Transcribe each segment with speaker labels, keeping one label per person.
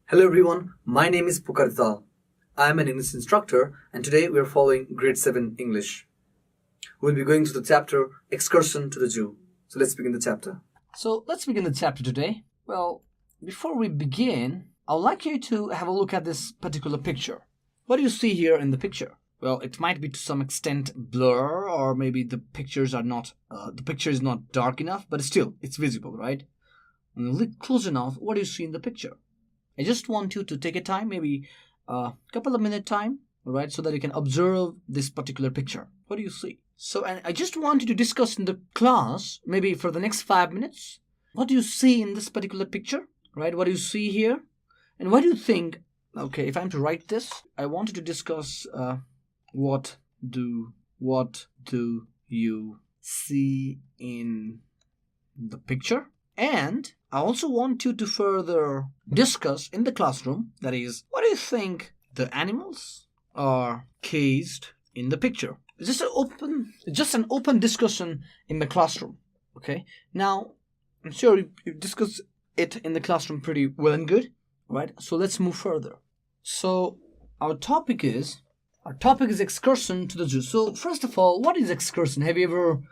Speaker 1: Hello everyone, my name is Pukar Dhital. I am an English instructor and today we are following Grade 7 English. We'll be going to the chapter Excursion to the Zoo. So let's begin the chapter.
Speaker 2: So let's begin the chapter today. Well, before we begin, I'd like you to have a look at this particular picture. What do you see here in the picture? Well, it might be to some extent blur, or maybe the picture is not dark enough, but still, it's visible, right? When you look close enough, what do you see in the picture? I just want you to take a time, maybe a couple of minute time, all right, so that you can observe this particular picture. What do you see? So, and I just want you to discuss in the class, maybe for the next 5 minutes, what do you see in this particular picture, right? What do you see here? And what do you think, okay, if I'm to write this, I want you to discuss what do you see in the picture? And I also want you to further discuss in the classroom, that is, what do you think the animals are cased in the picture? It's just an open discussion in the classroom, okay? Now, I'm sure you discussed it in the classroom pretty well and good, right? So let's move further. So our topic is excursion to the zoo. So first of all, what is excursion? Have you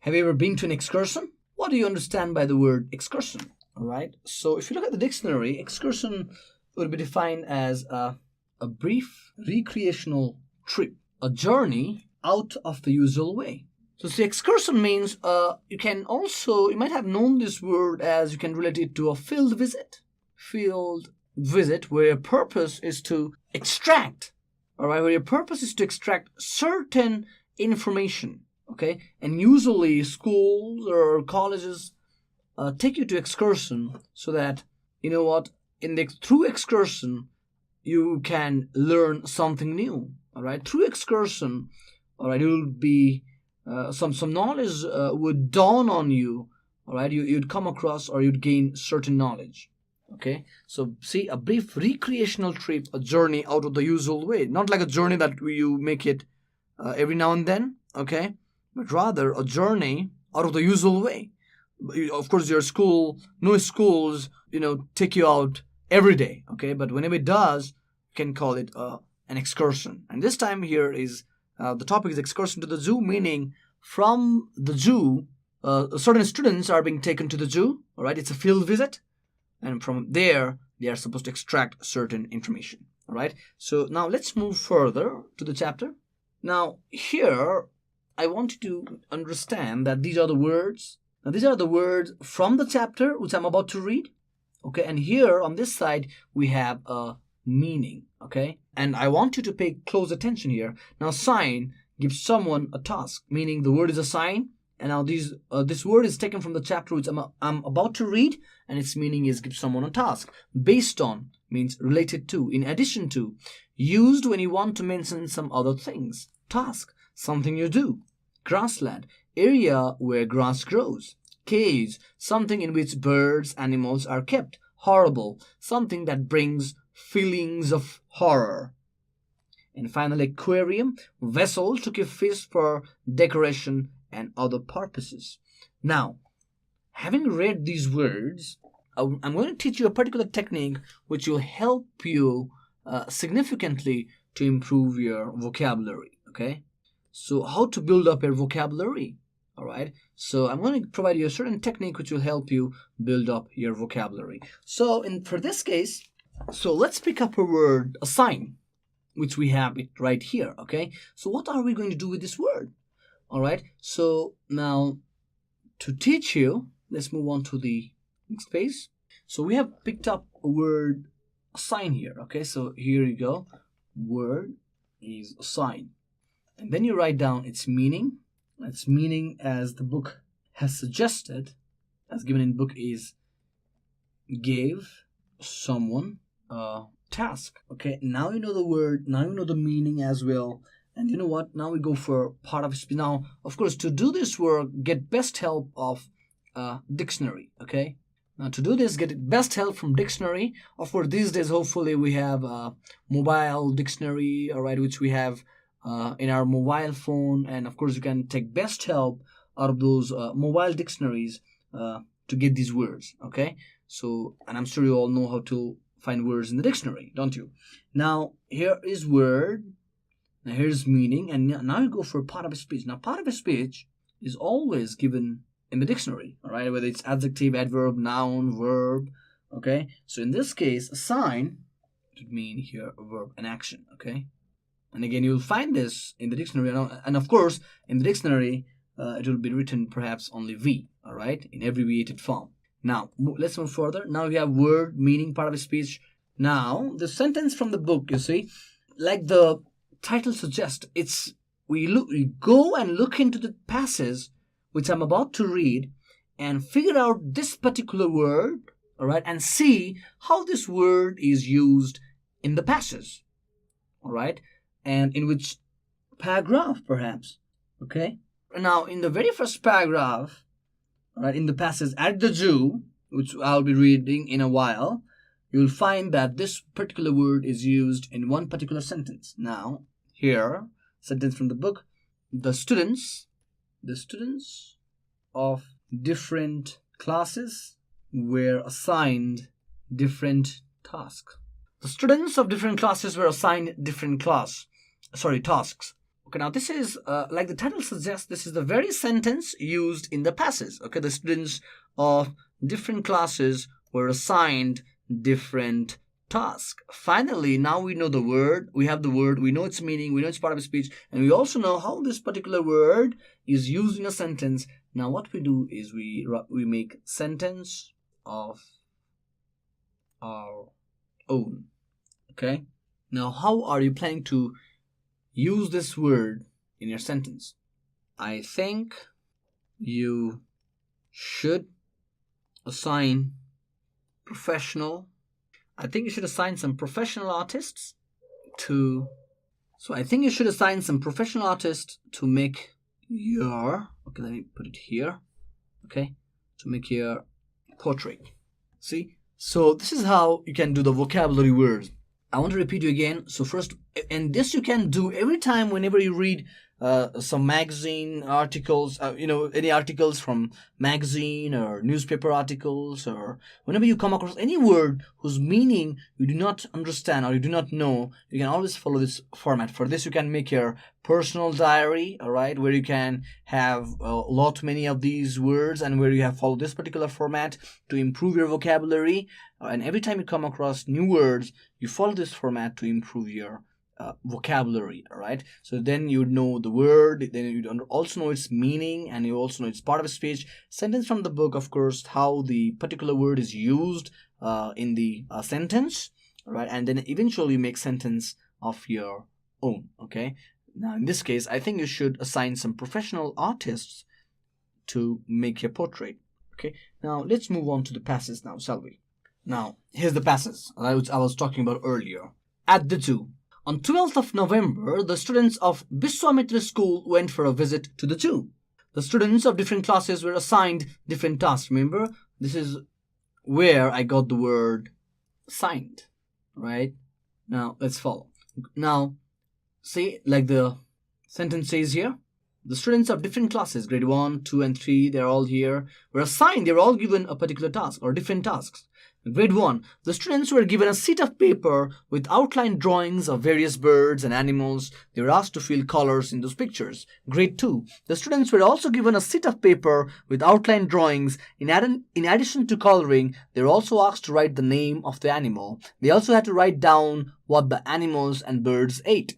Speaker 2: ever been to an excursion? What do you understand by the word excursion? All right. So if you look at the dictionary, excursion would be defined as a brief recreational trip, a journey out of the usual way. So see, excursion means you might have known this word as you can relate it to a field visit. Field visit where your purpose is to extract, all right, where your purpose is to extract certain information. Okay, and usually schools or colleges take you to excursion so that, you know what, through excursion you can learn something new. All right, through excursion, all right, you'll be some knowledge would dawn on you. All right, you'd come across or you'd gain certain knowledge. Okay, so see, a brief recreational trip, a journey out of the usual way, not like a journey that you make it every now and then. Okay. But rather a journey out of the usual way. Of course, no schools, take you out every day, okay? But whenever it does, you can call it an excursion. And this time here is, the topic is excursion to the zoo, meaning from the zoo, certain students are being taken to the zoo, all right? It's a field visit. And from there, they are supposed to extract certain information, all right? So now let's move further to the chapter. Now here, I want you to understand that these are the words. Now, these are the words from the chapter which I'm about to read. Okay, and here on this side, we have a meaning. Okay, and I want you to pay close attention here. Now, sign gives someone a task, meaning the word is a sign. And now this word is taken from the chapter which I'm about to read, and its meaning is give someone a task. Based on means related to, in addition to, used when you want to mention some other things. Task, something you do. Grassland, area where grass grows. Cage, something in which birds, animals are kept. Horrible, something that brings feelings of horror. And finally, aquarium, vessel to keep fish for decoration and other purposes. Now, having read these words, I'm going to teach you a particular technique which will help you significantly to improve your vocabulary, okay? So how to build up your vocabulary, all right? So I'm going to provide you a certain technique which will help you build up your vocabulary. So for this case, so let's pick up a word, a sign, which we have it right here, okay? So what are we going to do with this word? All right, so now to teach you, let's move on to the next page. So we have picked up a word, a sign here, okay? So here you go, word is a sign. And then you write down its meaning. Its meaning, as the book has suggested, as given in book, is gave someone a task. Okay, now you know the word, now you know the meaning as well. And you know what? Now we go for part of speech. Now, of course, to do this work, get best help of dictionary. Okay. Now to do this, get best help from dictionary. Of course, these days, hopefully, we have a mobile dictionary, all right, which we have in our mobile phone. And of course, you can take best help out of those mobile dictionaries to get these words. Okay. So, and I'm sure you all know how to find words in the dictionary, don't you? Now, here is word, now here's meaning, and now you go for part of a speech. Now, part of a speech is always given in the dictionary, all right? Whether it's adjective, adverb, noun, verb, okay? So in this case, assign would mean here a verb, an action, okay? And again, you'll find this in the dictionary, and of course, in the dictionary, it will be written perhaps only V, all right, in abbreviated form. Now, let's move further. Now we have word, meaning, part of a speech. Now, the sentence from the book, you see, like the title suggests, we go and look into the passage which I'm about to read and figure out this particular word, all right, and see how this word is used in the passage, all right, and in which paragraph perhaps, okay. Now, in the very first paragraph, all right, in the passage at the zoo, which I'll be reading in a while, you'll find that this particular word is used in one particular sentence. Now, here, sentence from the book, the students of different classes were assigned different tasks. The students of different classes were assigned different tasks. Okay, now this is, like the title suggests, this is the very sentence used in the passage. Okay, the students of different classes were assigned different tasks. Finally, now we know the word, we have the word, we know its meaning, we know it's part of a speech, and we also know how this particular word is used in a sentence. Now what we do is we make sentence of our own. Okay, now how are you planning to use this word in your sentence? I think you should assign some professional artists to make your, okay, let me put it here, okay, to make your portrait. See, so this is how you can do the vocabulary words. I want to repeat you again. So first, and this you can do every time whenever you read some magazine articles, any articles from magazine or newspaper articles, or whenever you come across any word whose meaning you do not understand or you do not know, you can always follow this format. For this, you can make your personal diary, all right, where you can have many of these words and where you have followed this particular format to improve your vocabulary. And every time you come across new words, you follow this format to improve your vocabulary, all right? So then you know the word, then you also know its meaning, and you also know it's part of a speech. Sentence from the book, of course, how the particular word is used in the sentence, all right? And then eventually you make sentence of your own, okay? Now, in this case, I think you should assign some professional artists to make your portrait, okay? Now, let's move on to the passage now, shall we? Now, here's the passage I was talking about earlier. At the zoo. On 12th of November, the students of Biswamitra School went for a visit to the zoo. The students of different classes were assigned different tasks. Remember, this is where I got the word assigned, right? Now, let's follow. Now, see, like the sentence says here, the students of different classes, grade 1, 2, and 3, they're all here, were assigned, they're all given a particular task or different tasks. Grade 1, the students were given a sheet of paper with outline drawings of various birds and animals. They were asked to fill colors in those pictures. Grade 2, the students were also given a sheet of paper with outline drawings. In addition to coloring, they were also asked to write the name of the animal. They also had to write down what the animals and birds ate.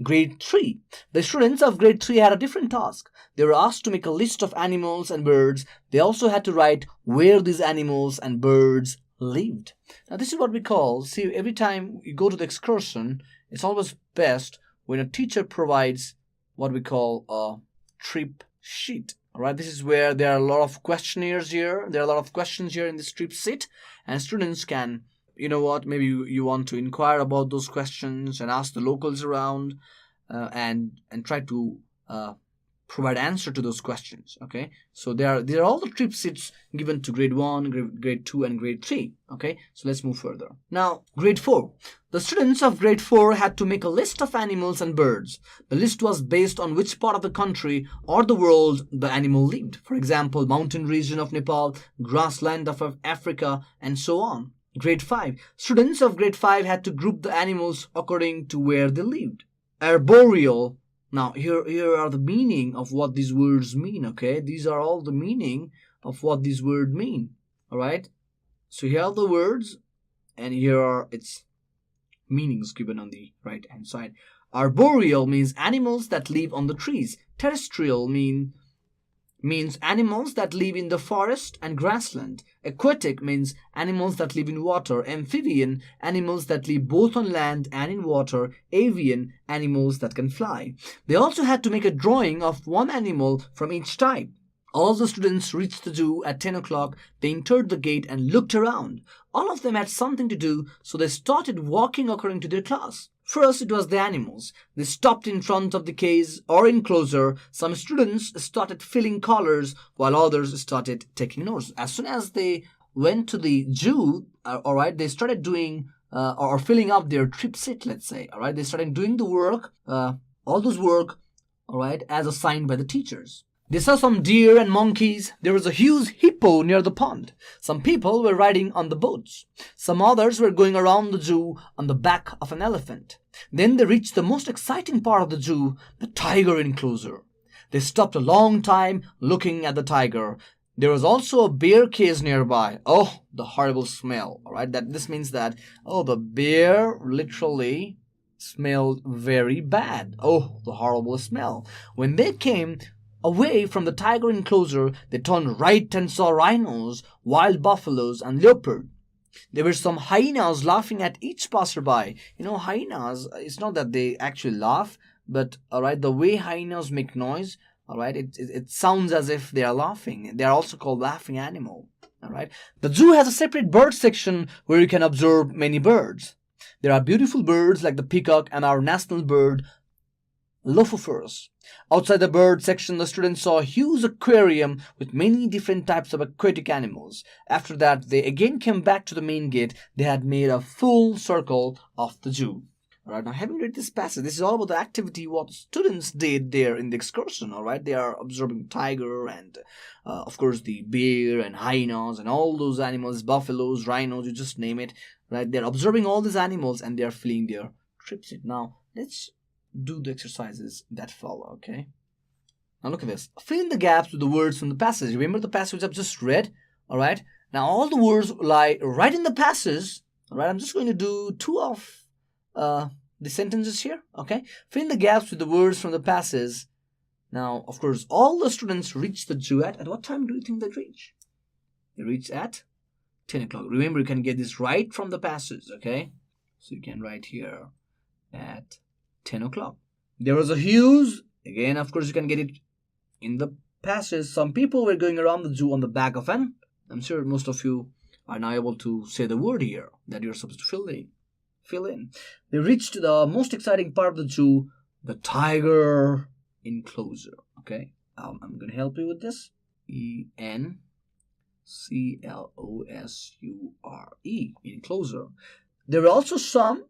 Speaker 2: Grade 3, the students of grade 3 had a different task. They were asked to make a list of animals and birds. They also had to write where these animals and birds lived. Now this is what we call, see, every time you go to the excursion, it's always best when a teacher provides what we call a trip sheet. All right, this is where there are a lot of questionnaires here. There are a lot of questions here in this trip sheet, and students can, maybe you want to inquire about those questions and ask the locals around and try to provide answer to those questions. Okay, so there are all the trip sheets given to grade 1, grade 2, and grade 3. Okay, so let's move further. Now, grade 4. The students of grade 4 had to make a list of animals and birds. The list was based on which part of the country or the world the animal lived. For example, mountain region of Nepal, grassland of Africa, and so on. Grade 5. Students of grade 5 had to group the animals according to where they lived. Arboreal. Now, here are the meaning of what these words mean, okay? These are all the meaning of what these words mean, all right? So here are the words, and here are its meanings given on the right-hand side. Arboreal means animals that live on the trees. Terrestrial means animals that live in the forest and grassland. Aquatic means animals that live in water. Amphibian, animals that live both on land and in water. Avian, animals that can fly. They also had to make a drawing of one animal from each type. All the students reached the zoo at 10 o'clock. They entered the gate and looked around. All of them had something to do, so they started walking according to their class. First, it was the animals. They stopped in front of the cage or enclosure. Some students started filling collars, while others started taking notes. As soon as they went to the zoo, all right, they started doing or filling up their trip sheet, let's say. All right, they started doing the work, all those work, all right, as assigned by the teachers. They saw some deer and monkeys. There was a huge hippo near the pond. Some people were riding on the boats. Some others were going around the zoo on the back of an elephant. Then they reached the most exciting part of the zoo, the tiger enclosure. They stopped a long time looking at the tiger. There was also a bear cage nearby. Oh, the horrible smell. All right, this means that, oh, the bear literally smelled very bad. Oh, the horrible smell. When they came away from the tiger enclosure, they turned right and saw rhinos, wild buffaloes, and leopard. There were some hyenas laughing at each passerby. You know, hyenas, it's not that they actually laugh, but alright, the way hyenas make noise, alright, it sounds as if they are laughing. They are also called laughing animal. Alright. The zoo has a separate bird section where you can observe many birds. There are beautiful birds like the peacock and our national bird, Lophophorus. Outside the bird section, the students saw a huge aquarium with many different types of aquatic animals. After that, they again came back to the main gate. They had made a full circle of the zoo. Alright, now having read this passage, this is all about the activity what students did there in the excursion. Alright, they are observing tiger and of course the bear and hyenas and all those animals, buffaloes, rhinos, you just name it. Right, they're observing all these animals and they are filling their trip sheet. Now let's do the exercises that follow, okay? Now look at this. Fill in the gaps with the words from the passage. Remember the passage I've just read? Alright? Now all the words lie right in the passage. Alright, I'm just going to do two of the sentences here, okay? Fill in the gaps with the words from the passage. Now, of course, all the students reach the zoo at what time do you think they reach? They reach at 10 o'clock. Remember, you can get this right from the passage, okay? So you can write here at 10 o'clock. There was a huge, again, of course, you can get it in the passage. Some people were going around the zoo on the back of an, I'm sure most of you are now able to say the word here that you're supposed to fill in. They reached the most exciting part of the zoo, the tiger enclosure, okay? I'm going to help you with this. enclosure, enclosure. There were also some,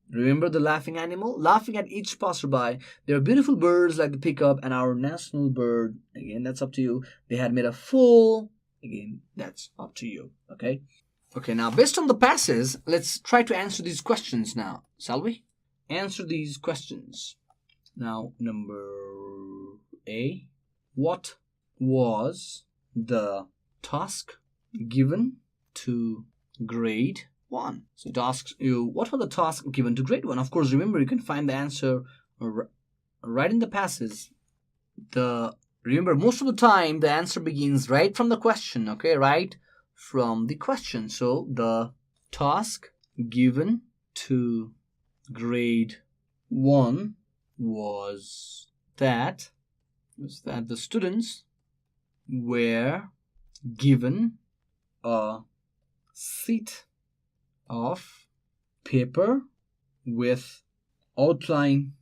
Speaker 2: remember the laughing animal? Laughing at each passerby. There are beautiful birds like the peacock and our national bird. Again, that's up to you. They had made a full, again, that's up to you, okay? Okay, now based on the passage, let's try to answer these questions now, shall we? Answer these questions. Now, number A, what was the task given to grade 1? So it asks you, what was the task given to grade 1? Of course, remember, you can find the answer right in the passage. Remember, most of the time, the answer begins right from the question, okay? Right from the question. So, the task given to grade 1 was that the students were given a sheet of paper with outline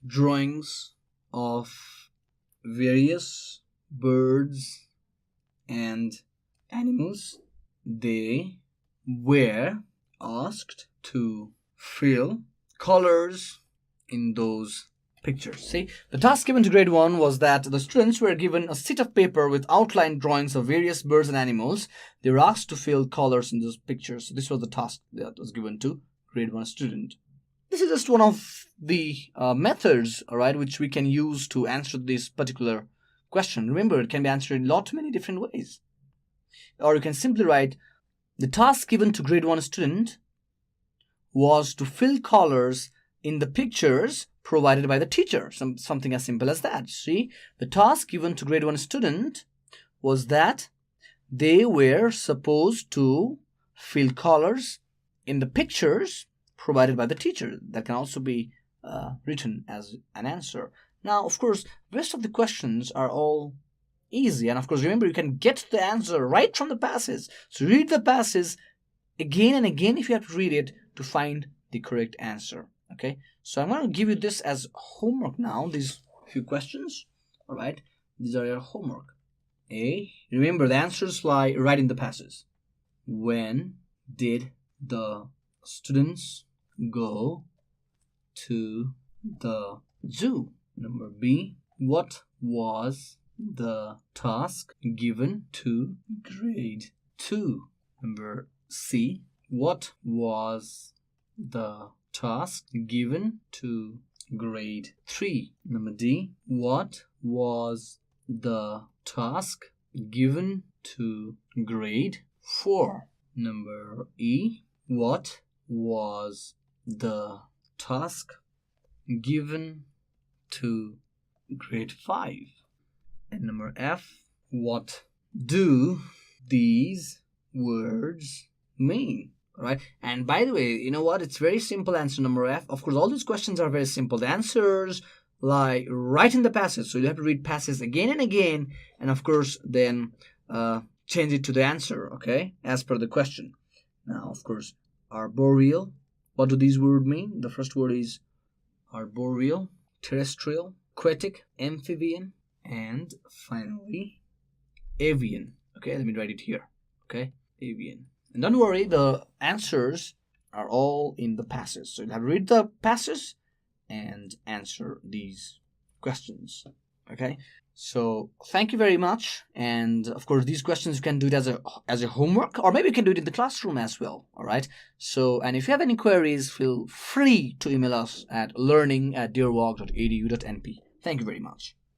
Speaker 2: drawings of various birds and animals. They were asked to fill colors in those pictures. See, the task given to grade 1 was that the students were given a sheet of paper with outlined drawings of various birds and animals. They were asked to fill colors in those pictures. So this was the task that was given to grade 1 student. This is just one of the methods, all right, which we can use to answer this particular question. Remember, it can be answered in many different ways. Or you can simply write, the task given to grade 1 student was to fill colors in the pictures provided by the teacher. Something as simple as that. See, the task given to grade 1 student was that they were supposed to fill colors in the pictures provided by the teacher. That can also be written as an answer. Now, of course, the rest of the questions are all easy. And of course, remember, you can get the answer right from the passage. So read the passage again and again if you have to read it to find the correct answer. Okay, so I'm going to give you this as homework now, these few questions. All right, these are your homework. A, remember the answers lie right in the passage. When did the students go to the zoo? Number B, what was the task given to grade 2? Number C, what was the task given to grade 3? Number D, what was the task given to grade 4? Number E, what was the task given to grade 5? And number F, what do these words mean? All right. And by the way, you know what? It's very simple answer number F. Of course, all these questions are very simple. The answers lie right in the passage. So you have to read passage again and again. And of course, then change it to the answer, okay, as per the question. Now, of course, arboreal. What do these words mean? The first word is arboreal, terrestrial, aquatic, amphibian, and finally, avian. Okay, let me write it here. Okay, avian. And don't worry, the answers are all in the passage. So you have to read the passage and answer these questions. Okay, so thank you very much. And of course, these questions you can do it as a homework, or maybe you can do it in the classroom as well. All right. So, and if you have any queries, feel free to email us at learning@deerwalk.edu.np. Thank you very much.